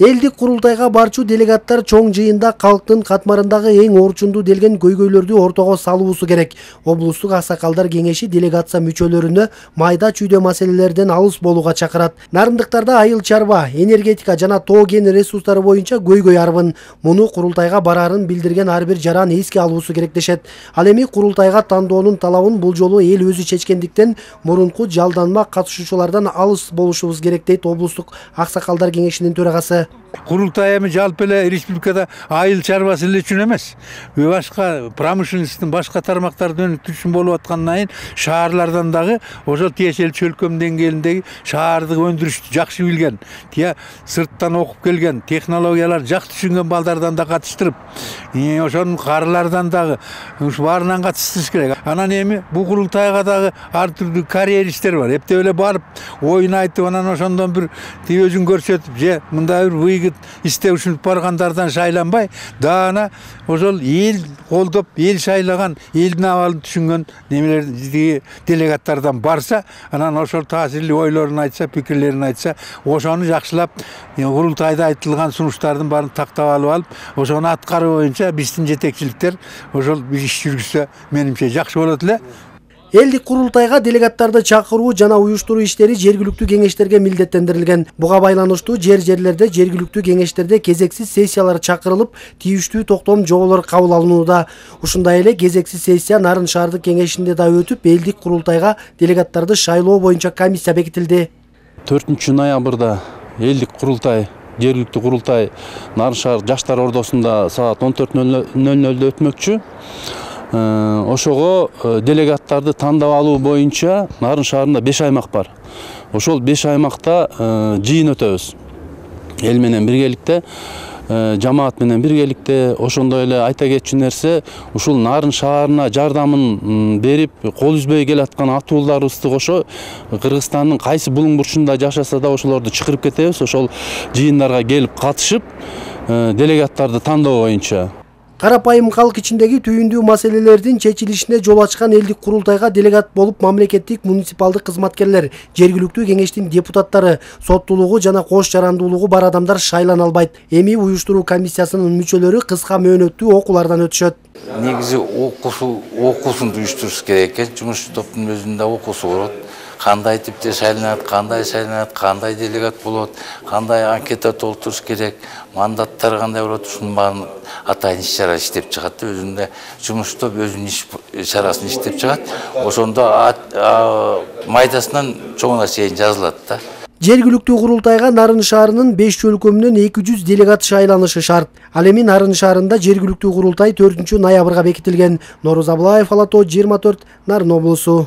Элдик курултайга барчу делегаттар чоң жыйында калктын катмарындагы эң орчундуу делген көйгөйлөрдү ортого салуусу керек. Облустук аксакалдар кеңеши делегация мүчөлөрүнө майда чүйдө маселелерден алыс болууга чакырат. Нарындыктарда айыл чарба, энергетика жана тоо кен ресурстары боюнча көйгөй арбын. Муну курултайга барарын билдирген ар бир жаран эске алуусу керек дешет. Ал эми курултайга тандоонун талабын бул жолу эл өзү чечкендиктен мурунку жалданма катышуучулардан алыс болушубуз керек дейт облустук аксакалдар кеңешинин төрагасы. Курултай эми жалпы эле республикада айыл чарбасы эле үчүн эмес, башка промышленностьтун башка тармактардын өткүзүшүн болуп аткандан кийин шаарлардан дагы ошол тиешелүү чөлкөм деңгээлиндеги шаардык өндүрүштү жакшы билген, тия сырттан окуп келген, технологиялар жакшы түшүнгөн балдардан да катыштырып, ошонун карылардан дагы ушу баарынан катыштырыш керек. Анан эми бул курултайга дагы ар түрдүү карьеристтер бар. Эптеп эле барып, оюн айтып, анан ошондон бир өзүн көрсөтүп, же мындай бир выйгыт истеп ушинтип баргандардан шайланбай, даана ошол эл колдоп, эл шайлаган, элдин абалын түшүнгөн немелер делегаттардан барса, анан ошол таасирлүү ойлорун айтса, пикирлерин айтса, ошону жакшылап, курултайда айтылган сунуштардын баарын тактап алып, ошону аткаруу боюнча биздин жетекчиликтер ошол иш жүргүзсө, менимче жакшы болот эле. Элдик курултайга делегаттарды чакыруу жана уюштуруу иштери жергиликтүү кеңештерге милдеттендирилген. Буга байланыштуу жерлерде жергиликтүү кеңештерде кезексиз сессиялар чакырылып, тийиштүү токтом жоболор кабыл алынууда. Ушундай эле кезексиз сессия Нарын шаардык кеңешинде да өтүп, элдик курултайга делегаттарды шайлоо боюнча комиссия бекитилди. 4 ноябрда элдик курултай, жергиликтүү курултай Нарын шаар жаштар ордосунда саат 14:00 өтмөкчү. Ошого делегаттарды тандап алуу боюнча Нарын шаарында 5 аймак бар. Ошол 5 аймакта жыйын өтөбүз. Эл менен биргеликте, жамаат менен биргеликте. Ошондой эле айта кетчү нерсе, ушул Нарын шаарына жардамын берип, кол үзбөй келаткан атууларыбызды кошо Кыргызстандын кайсы булуң бурчунда жашаса да ошолорду чакырып кетебиз. Ошол жыйындарга келип катышып, делегаттарды тандоо боюнча. Карапайым калк ичиндеги түйүндүү маселелердин чечилишине жол ачкан элдик курултайга делегат болуп мамлекеттик муниципалдык кызматкерлер, жергиликтүү кеңештин депутаттары, соттуулугу жана кош жарандуулугу бар адамдар шайлана албайт. Эми уюштуруу комиссиясынын мүчөлөрү кыска мөөнөттүү окуулардан өтүшөт. Негизи окуусун уюштуруш керек экен. Жумуш топтун өзүндө окуусу болот. Кандай типте шайланат, кандай делегат болот, кандай анкета толтуруш керек, мандаттар кандай болот, ушунун баарын атайын иш-чара иштеп чыгат. Өзүндө жумуш топ өзүнүн иш чарасын иштеп чыгат. Ошондо майдасынан чоңуна чейин жазылат да. Жергиликтүү курултайга Нарын шаарынын 5 чөлкөмүнөн 200 делегат шайланышы шарт. Ал эми Нарын шаарында жергиликтүү курултай 4 ноябрга бекитилген. Норuz Абылаев, Ала Тоо 24, Нарын облусу.